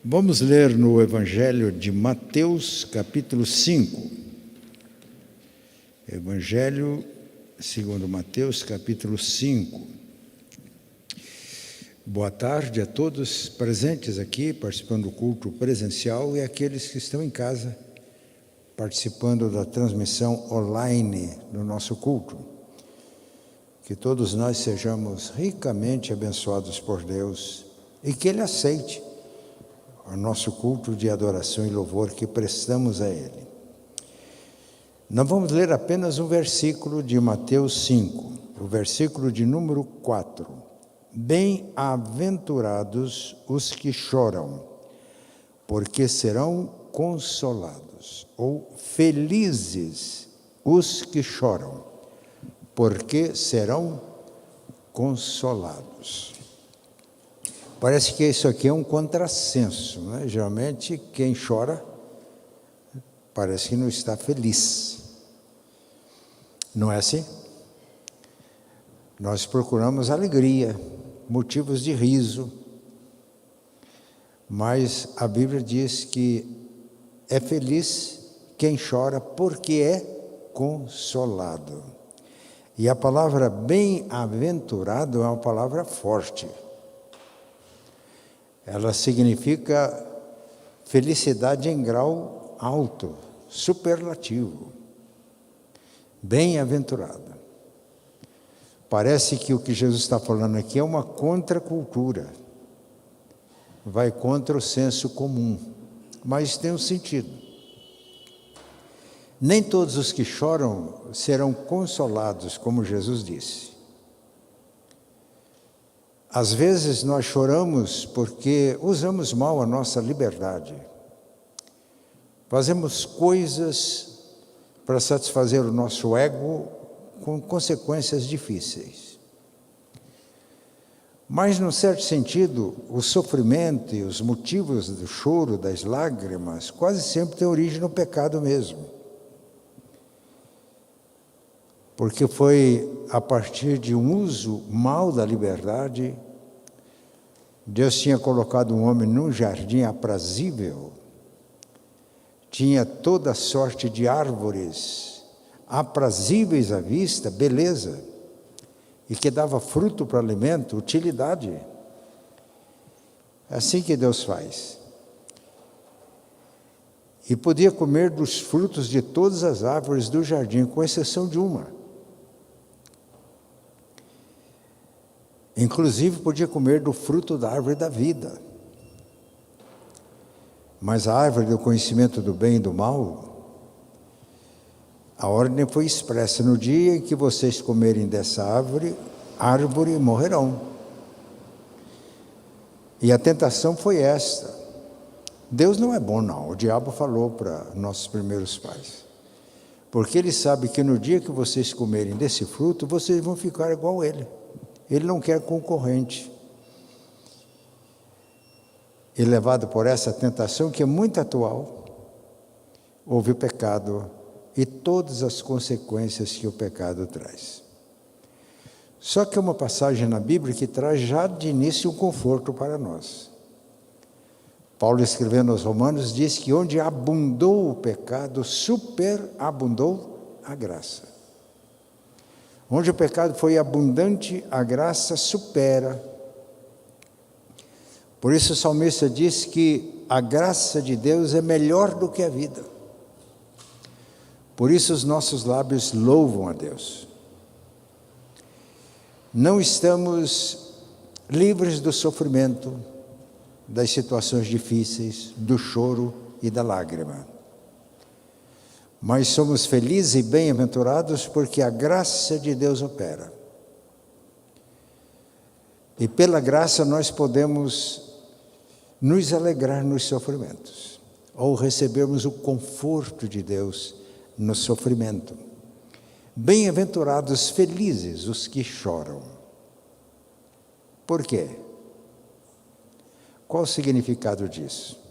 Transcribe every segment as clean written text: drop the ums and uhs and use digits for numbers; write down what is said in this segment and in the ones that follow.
Vamos ler no Evangelho de Mateus, capítulo 5. Evangelho segundo Mateus, capítulo 5. Boa tarde a todos presentes aqui, participando do culto presencial, e aqueles que estão em casa, participando da transmissão online do nosso culto. Que todos nós sejamos ricamente abençoados por Deus e que Ele aceite o nosso culto de adoração e louvor que prestamos a Ele. Nós vamos ler apenas um versículo de Mateus 5, o versículo de número 4. Bem-aventurados os que choram, porque serão consolados. Ou felizes os que choram, porque serão consolados. Parece que isso aqui é um contrassenso, né? Geralmente quem chora parece que não está feliz. Não é assim? Nós procuramos alegria, motivos de riso, mas a Bíblia diz que é feliz quem chora porque é consolado. E a palavra bem-aventurado é uma palavra forte. Ela significa felicidade em grau alto, superlativo. Bem-aventurado. Parece que o que Jesus está falando aqui é uma contracultura. Vai contra o senso comum, mas tem um sentido. Nem todos os que choram serão consolados, como Jesus disse. Às vezes nós choramos porque usamos mal a nossa liberdade. Fazemos coisas para satisfazer o nosso ego com consequências difíceis. Mas, num certo sentido, o sofrimento e os motivos do choro, das lágrimas, quase sempre têm origem no pecado mesmo. Porque foi a partir de um uso mal da liberdade. Deus tinha colocado um homem num jardim aprazível, tinha toda sorte de árvores aprazíveis à vista, beleza, e que dava fruto para alimento, utilidade. É assim que Deus faz. E podia comer dos frutos de todas as árvores do jardim, com exceção de uma. Inclusive podia comer do fruto da árvore da vida. Mas a árvore do conhecimento do bem e do mal, a ordem foi expressa: no dia em que vocês comerem dessa árvore morrerão. E a tentação foi esta. Deus não é bom, não. O diabo falou para nossos primeiros pais. Porque ele sabe que no dia que vocês comerem desse fruto, vocês vão ficar igual a ele. Ele não quer concorrente. E levado por essa tentação, que é muito atual, houve o pecado e todas as consequências que o pecado traz. Só que é uma passagem na Bíblia que traz já de início um conforto para nós. Paulo, escrevendo aos Romanos, diz que onde abundou o pecado, superabundou a graça. Onde o pecado foi abundante, a graça supera. Por isso o salmista diz que a graça de Deus é melhor do que a vida. Por isso os nossos lábios louvam a Deus. Não estamos livres do sofrimento, das situações difíceis, do choro e da lágrima. Mas somos felizes e bem-aventurados porque a graça de Deus opera. E pela graça nós podemos nos alegrar nos sofrimentos, ou recebermos o conforto de Deus no sofrimento. Bem-aventurados, felizes os que choram. Por quê? Qual o significado disso?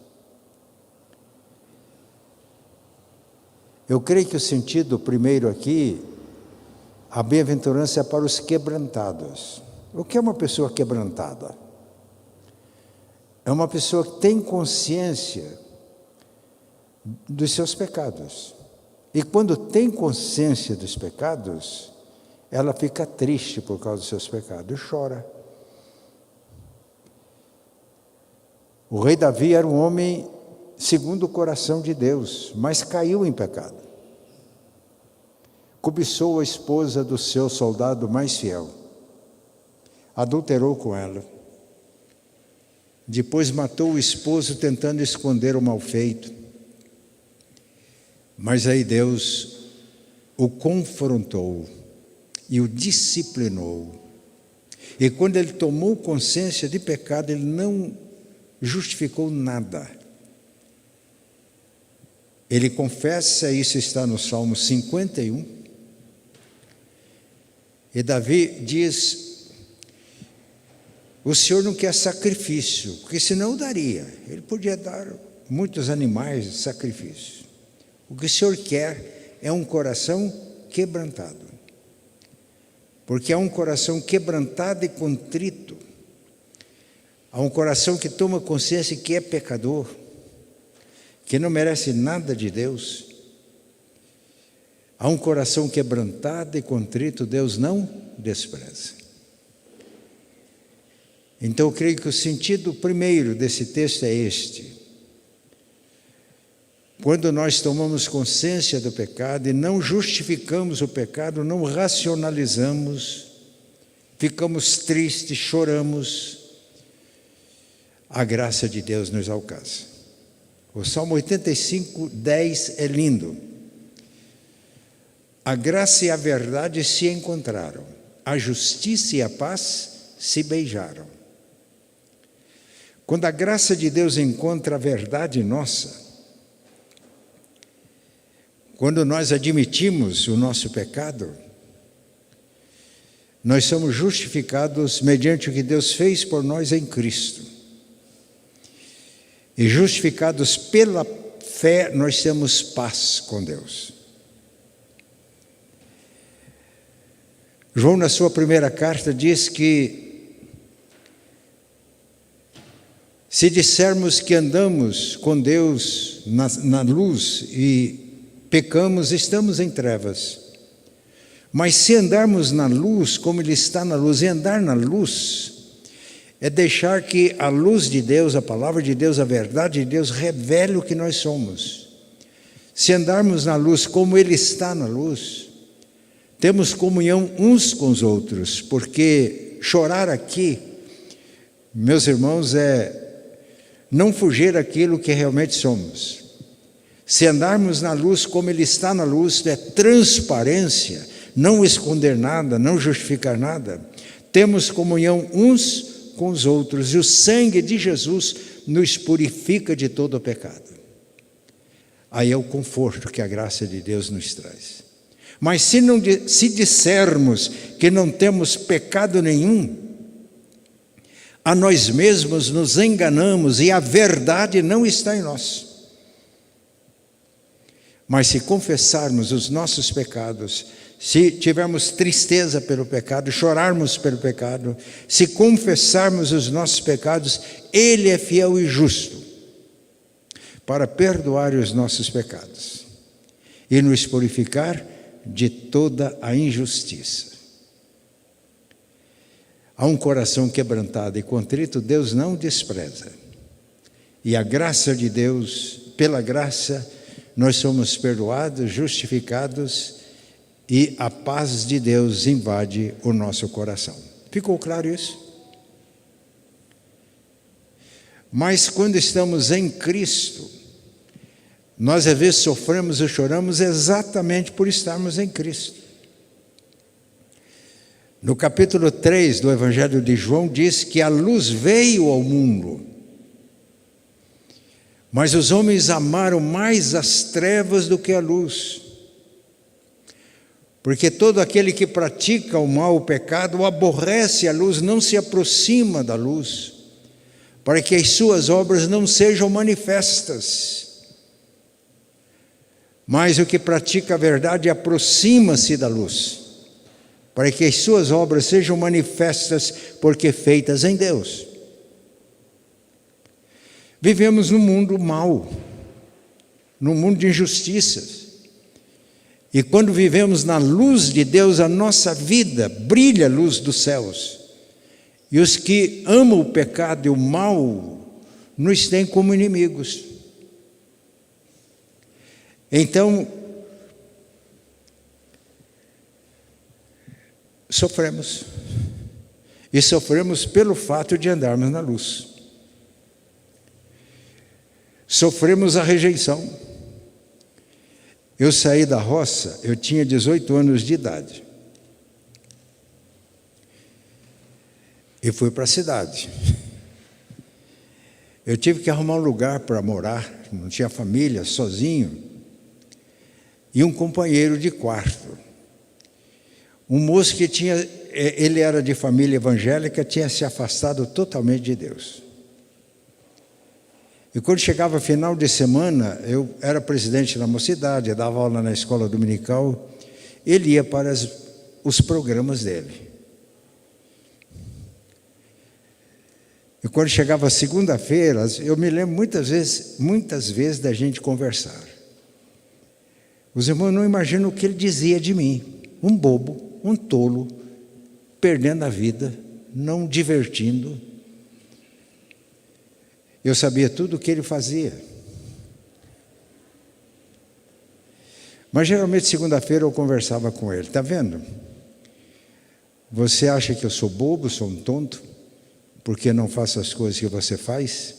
Eu creio que o sentido primeiro aqui, a bem-aventurança é para os quebrantados. O que é uma pessoa quebrantada? é uma pessoa que tem consciência dos seus pecados. E quando tem consciência dos pecados, ela fica triste por causa dos seus pecados e chora. O rei Davi era um homem segundo o coração de Deus, mas caiu em pecado. Cobiçou a esposa do seu soldado mais fiel, adulterou com ela. Depois matou o esposo tentando esconder o mal feito. Mas aí Deus o confrontou e o disciplinou. E quando ele tomou consciência de pecado, ele não justificou nada. Ele confessa, isso está no Salmo 51. E Davi diz: o Senhor não quer sacrifício, porque senão eu daria. Ele podia dar muitos animais de sacrifício. O que o Senhor quer é um coração quebrantado. Porque é um coração quebrantado e contrito. Há um coração que toma consciência que é pecador, que não merece nada de Deus. Há um coração quebrantado e contrito, Deus não despreza. Então eu creio que o sentido primeiro desse texto é este. Quando nós tomamos consciência do pecado e não justificamos o pecado, não racionalizamos, ficamos tristes, choramos, a graça de Deus nos alcança. O Salmo 85, 10 é lindo. A graça e a verdade se encontraram, a justiça e a paz se beijaram. Quando a graça de Deus encontra a verdade nossa, quando nós admitimos o nosso pecado, nós somos justificados mediante o que Deus fez por nós em Cristo. E justificados pela fé, nós temos paz com Deus. João, na sua primeira carta, diz que se dissermos que andamos com Deus na luz e pecamos, estamos em trevas. Mas se andarmos na luz, como Ele está na luz, e andar na luz é deixar que a luz de Deus, a palavra de Deus, a verdade de Deus revele o que nós somos. Se andarmos na luz como Ele está na luz, temos comunhão uns com os outros, porque chorar aqui, meus irmãos, é não fugir daquilo que realmente somos. Se andarmos na luz como Ele está na luz, é transparência, não esconder nada, não justificar nada. Temos comunhão uns com os outros, e o sangue de Jesus nos purifica de todo o pecado. Aí é o conforto que a graça de Deus nos traz. Mas se dissermos que não temos pecado nenhum, a nós mesmos nos enganamos e a verdade não está em nós. Mas se confessarmos os nossos pecados, se tivermos tristeza pelo pecado, chorarmos pelo pecado, se confessarmos os nossos pecados, Ele é fiel e justo para perdoar os nossos pecados e nos purificar de toda a injustiça. Há um coração quebrantado e contrito, Deus não despreza. E a graça de Deus, pela graça, nós somos perdoados, justificados, e a paz de Deus invade o nosso coração. Ficou claro isso? Mas quando estamos em Cristo, nós às vezes sofremos e choramos exatamente por estarmos em Cristo. No capítulo 3 do Evangelho de João diz que a luz veio ao mundo, mas os homens amaram mais as trevas do que a luz. Porque todo aquele que pratica o mal, o pecado, aborrece a luz, não se aproxima da luz, para que as suas obras não sejam manifestas. Mas o que pratica a verdade aproxima-se da luz, para que as suas obras sejam manifestas, porque feitas em Deus. Vivemos num mundo mau, num mundo de injustiças. E quando vivemos na luz de Deus, a nossa vida brilha a luz dos céus. E os que amam o pecado e o mal nos têm como inimigos. Então, sofremos. E sofremos pelo fato de andarmos na luz. Sofremos a rejeição. Eu saí da roça, eu tinha 18 anos de idade. E fui para a cidade. Eu tive que arrumar um lugar para morar, não tinha família, sozinho. E um companheiro de quarto. Um moço que ele era de família evangélica, tinha se afastado totalmente de Deus. E quando chegava final de semana, eu era presidente da mocidade, eu dava aula na escola dominical, ele ia para os programas dele. E quando chegava segunda-feira, eu me lembro muitas vezes da gente conversar. Os irmãos não imaginam o que ele dizia de mim. Um bobo, um tolo, perdendo a vida, não divertindo. Eu sabia tudo o que ele fazia. Mas geralmente segunda-feira eu conversava com ele. Está vendo? Você acha que eu sou bobo, sou um tonto, porque não faço as coisas que você faz?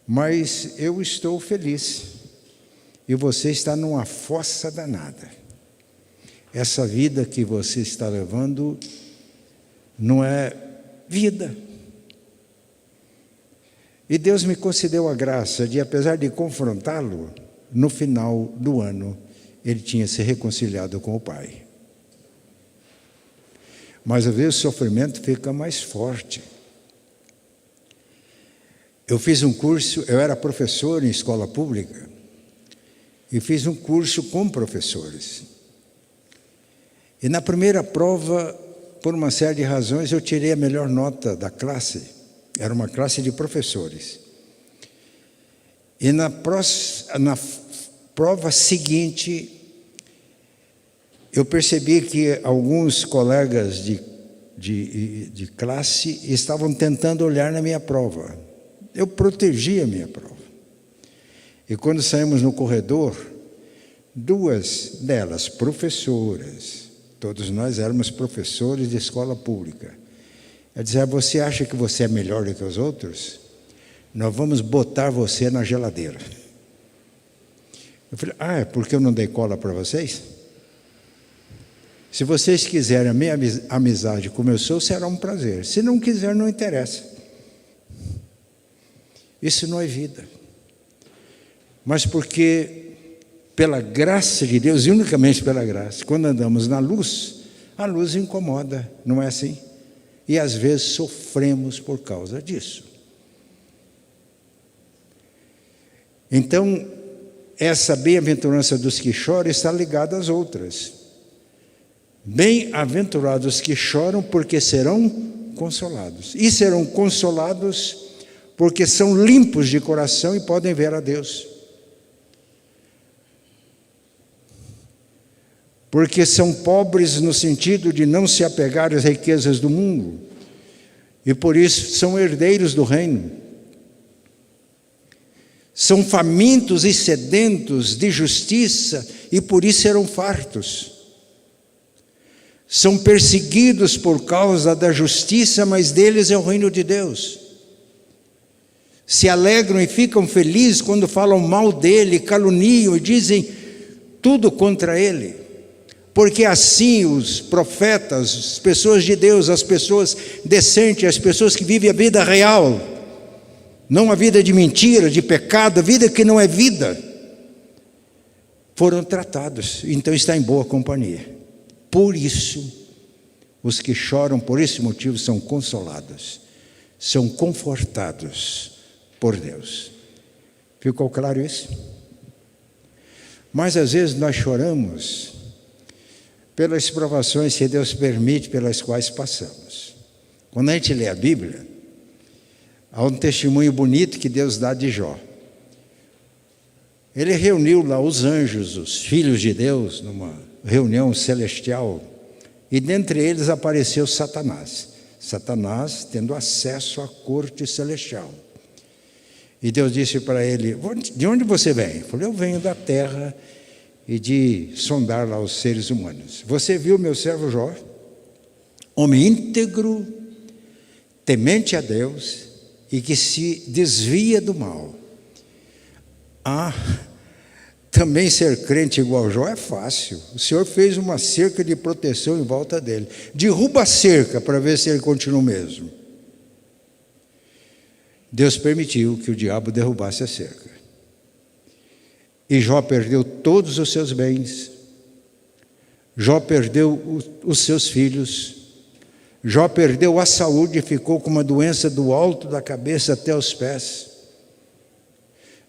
Mas eu estou feliz. E você está numa fossa danada. Essa vida que você está levando não é vida. E Deus me concedeu a graça de, apesar de confrontá-lo, no final do ano, ele tinha se reconciliado com o Pai. Mas às vezes o sofrimento fica mais forte. Eu fiz um curso, eu era professor em escola pública, e fiz um curso com professores. E na primeira prova, por uma série de razões, eu tirei a melhor nota da classe. Era uma classe de professores. E na prova seguinte, eu percebi que alguns colegas de classe estavam tentando olhar na minha prova. Eu protegi a minha prova. E quando saímos no corredor, duas delas, professoras, todos nós éramos professores de escola pública, ela dizia: você acha que você é melhor do que os outros? Nós vamos botar você na geladeira. Eu falei: é porque eu não dei cola para vocês? Se vocês quiserem a minha amizade como eu sou, será um prazer. Se não quiser, não interessa. Isso não é vida. Mas porque, pela graça de Deus, e unicamente pela graça, quando andamos na luz, a luz incomoda, não é assim? E às vezes sofremos por causa disso. Então, essa bem-aventurança dos que choram está ligada às outras. Bem-aventurados que choram, porque serão consolados. E serão consolados porque são limpos de coração e podem ver a Deus. Porque são pobres no sentido de não se apegar às riquezas do mundo, e por isso são herdeiros do reino. São famintos e sedentos de justiça, e por isso serão fartos. São perseguidos por causa da justiça, mas deles é o reino de Deus. Se alegram e ficam felizes quando falam mal dele, caluniam e dizem tudo contra ele. Porque assim os profetas, as pessoas de Deus, as pessoas decentes, as pessoas que vivem a vida real, não a vida de mentira, de pecado, a vida que não é vida, foram tratados. Então está em boa companhia. Por isso, os que choram por esse motivo são consolados, são confortados por Deus. Ficou claro isso? Mas às vezes nós choramos pelas provações que Deus permite, pelas quais passamos. Quando a gente lê a Bíblia, Há um testemunho bonito que Deus dá de Jó. Ele reuniu lá os anjos, os filhos de Deus, numa reunião celestial, e dentre eles apareceu Satanás. Satanás tendo acesso à corte celestial. E Deus disse para ele: de onde você vem? Ele falou: eu venho da terra e de sondar lá os seres humanos. Você viu meu servo Jó? Homem íntegro, temente a Deus e que se desvia do mal. Também ser crente igual Jó é fácil. O Senhor fez uma cerca de proteção em volta dele. Derruba a cerca para ver se ele continua o mesmo. Deus permitiu que o diabo derrubasse a cerca. E Jó perdeu todos os seus bens. Jó perdeu os seus filhos. Jó perdeu a saúde e ficou com uma doença do alto da cabeça até os pés.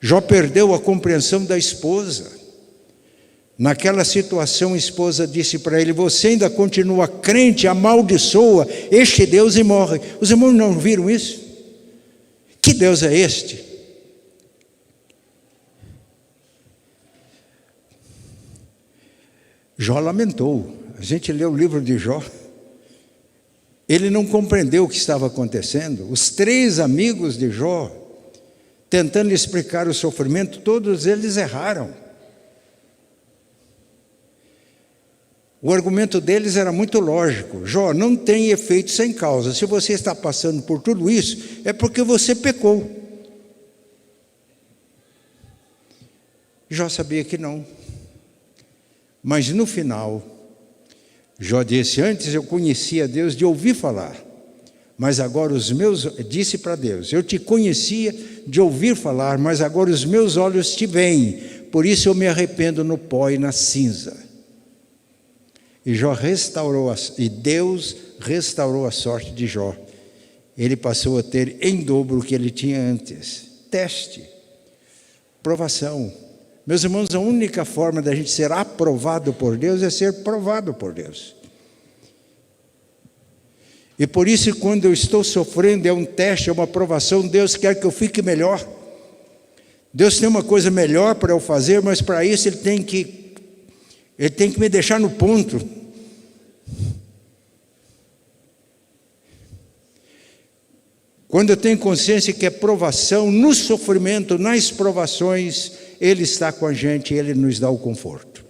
Jó perdeu a compreensão da esposa. Naquela situação, a esposa disse para ele: você ainda continua crente, amaldiçoa este Deus e morre. Os irmãos não viram isso? Que Deus é este? Jó lamentou. A gente lê o livro de Jó. Ele não compreendeu o que estava acontecendo. Os 3 amigos de Jó, tentando explicar o sofrimento, todos eles erraram. O argumento deles era muito lógico: Jó, não tem efeito sem causa. Se você está passando por tudo isso, é porque você pecou. Jó sabia que não. Mas no final, Jó disse: antes eu conhecia Deus de ouvir falar, mas agora disse para Deus: eu te conhecia de ouvir falar, mas agora os meus olhos te veem, por isso eu me arrependo no pó e na cinza. E Deus restaurou a sorte de Jó. Ele passou a ter em dobro o que ele tinha antes. Teste, provação. Meus irmãos, a única forma da gente ser aprovado por Deus é ser provado por Deus. E por isso, quando eu estou sofrendo, é um teste, é uma provação. Deus quer que eu fique melhor. Deus tem uma coisa melhor para eu fazer, mas para isso Ele tem que me deixar no ponto. Quando eu tenho consciência que é provação, no sofrimento, nas provações, Ele está com a gente, Ele nos dá o conforto.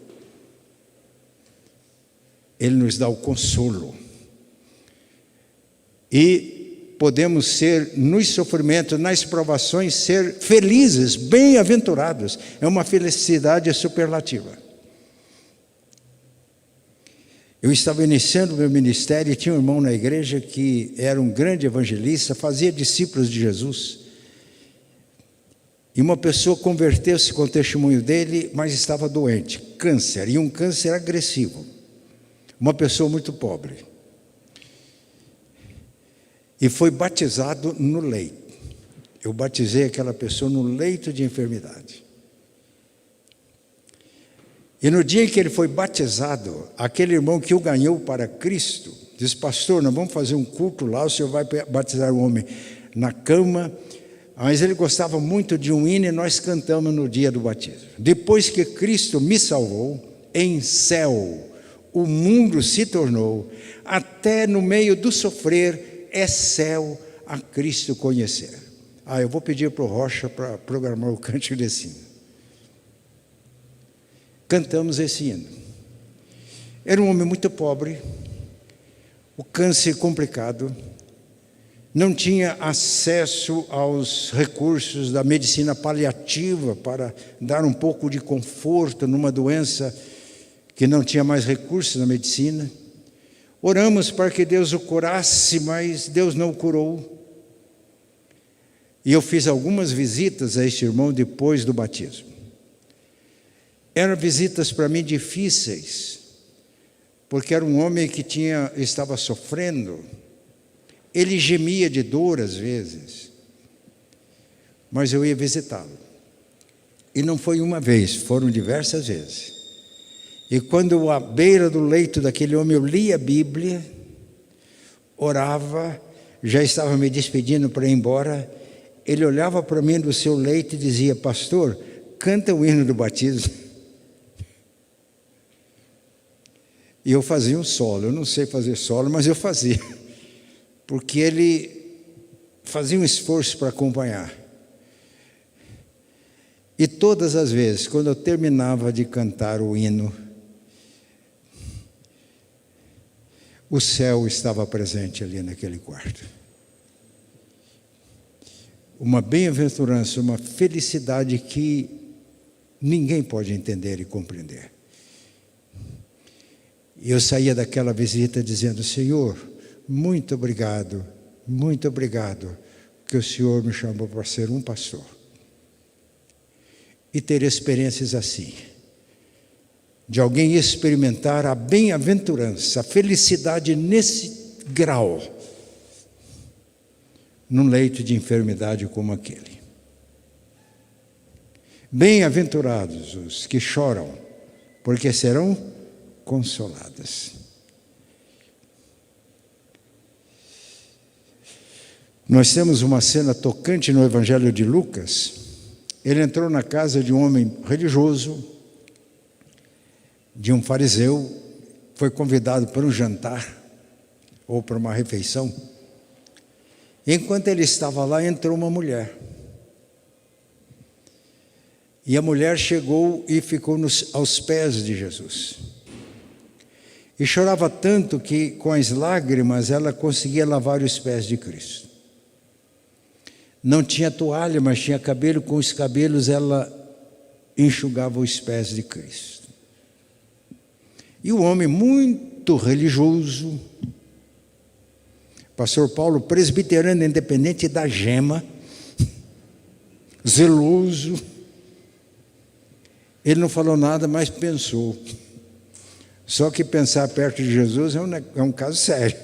Ele nos dá o consolo. E podemos ser, nos sofrimentos, nas provações, ser felizes, bem-aventurados. É uma felicidade superlativa. Eu estava iniciando o meu ministério e tinha um irmão na igreja que era um grande evangelista, fazia discípulos de Jesus. E uma pessoa converteu-se com o testemunho dele, mas estava doente, câncer, e um câncer agressivo. Uma pessoa muito pobre. E foi batizado no leito. Eu batizei aquela pessoa no leito de enfermidade. E no dia em que ele foi batizado, aquele irmão que o ganhou para Cristo, disse: pastor, nós vamos fazer um culto lá, o senhor vai batizar o homem na cama. Mas ele gostava muito de um hino e nós cantamos no dia do batismo. Depois que Cristo me salvou, em céu o mundo se tornou, até no meio do sofrer, é céu a Cristo conhecer. Eu vou pedir para o Rocha para programar o cântico desse hino. Cantamos esse hino. Era um homem muito pobre, o câncer complicado, não tinha acesso aos recursos da medicina paliativa para dar um pouco de conforto numa doença que não tinha mais recursos na medicina. Oramos para que Deus o curasse, mas Deus não o curou. E eu fiz algumas visitas a este irmão depois do batismo. Eram visitas para mim difíceis, porque era um homem que estava sofrendo. Ele gemia de dor às vezes, mas eu ia visitá-lo. E não foi uma vez, foram diversas vezes. E quando eu, à beira do leito daquele homem, eu lia a Bíblia, orava, já estava me despedindo para ir embora, ele olhava para mim do seu leito e dizia: pastor, canta o hino do batismo. E eu fazia um solo. Eu não sei fazer solo, mas eu fazia, porque ele fazia um esforço para acompanhar. E todas as vezes, quando eu terminava de cantar o hino, o céu estava presente ali naquele quarto. Uma bem-aventurança, uma felicidade que ninguém pode entender e compreender. E eu saía daquela visita dizendo: Senhor, muito obrigado, que o Senhor me chamou para ser um pastor. E ter experiências assim, de alguém experimentar a bem-aventurança, a felicidade nesse grau, num leito de enfermidade como aquele. Bem-aventurados os que choram, porque serão consolados. Nós temos uma cena tocante no Evangelho de Lucas. Ele entrou na casa de um homem religioso, de um fariseu, foi convidado para um jantar, ou para uma refeição. Enquanto ele estava lá, entrou uma mulher. E a mulher chegou e ficou aos pés de Jesus. E chorava tanto que, com as lágrimas, ela conseguia lavar os pés de Cristo. Não tinha toalha, mas tinha cabelo. Com os cabelos ela enxugava os pés de Cristo. E o homem muito religioso, pastor Paulo, presbiteriano independente da Gema, zeloso, ele não falou nada, mas pensou. Só que pensar perto de Jesus é um caso sério.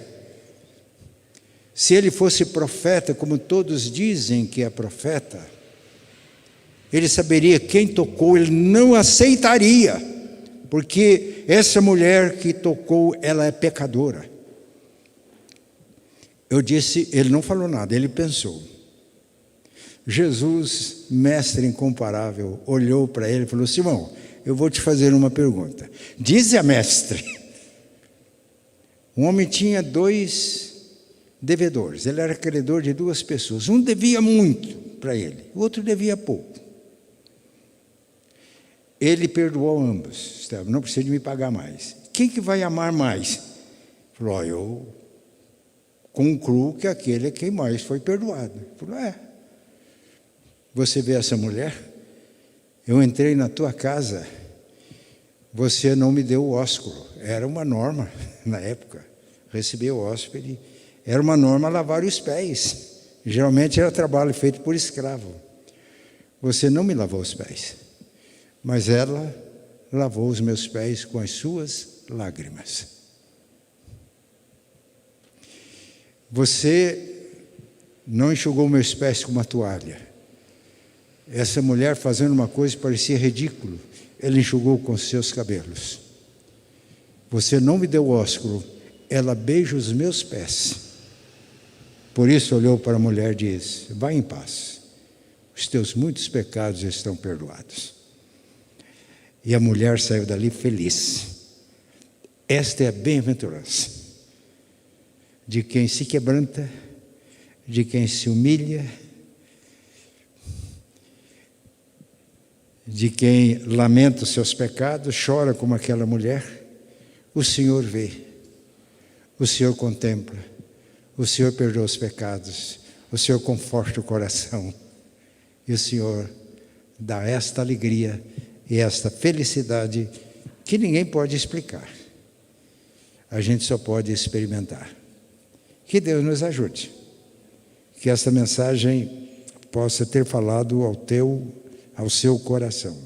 Se ele fosse profeta, como todos dizem que é profeta, ele saberia quem tocou, ele não aceitaria, porque essa mulher que tocou, ela é pecadora. Eu disse, ele não falou nada, ele pensou. Jesus, mestre incomparável, olhou para ele e falou: Simão, eu vou te fazer uma pergunta. Dize a mestre. Um homem tinha 2 devedores, ele era credor de 2 pessoas. Um devia muito para ele, o outro devia pouco. Ele perdoou ambos. Não precisa de me pagar mais. Quem que vai amar mais? Falou: eu concluo que aquele é quem mais foi perdoado. Falou: você vê essa mulher? Eu entrei na tua casa, você não me deu o ósculo. Era uma norma na época, receber o hóspede. Era uma norma lavar os pés. Geralmente era trabalho feito por escravo. Você não me lavou os pés, mas ela lavou os meus pés com as suas lágrimas. Você não enxugou meus pés com uma toalha. Essa mulher, fazendo uma coisa que parecia ridículo, ela enxugou com os seus cabelos. Você não me deu ósculo, ela beija os meus pés. Por isso olhou para a mulher e disse: vá em paz, os teus muitos pecados estão perdoados. E a mulher saiu dali feliz. Esta é a bem-aventurança de quem se quebranta, de quem se humilha, de quem lamenta os seus pecados, chora como aquela mulher. O Senhor vê, o Senhor contempla, o Senhor perdoa os pecados, o Senhor conforta o coração, e o Senhor dá esta alegria e esta felicidade que ninguém pode explicar. A gente só pode experimentar. Que Deus nos ajude, que esta mensagem possa ter falado ao seu coração.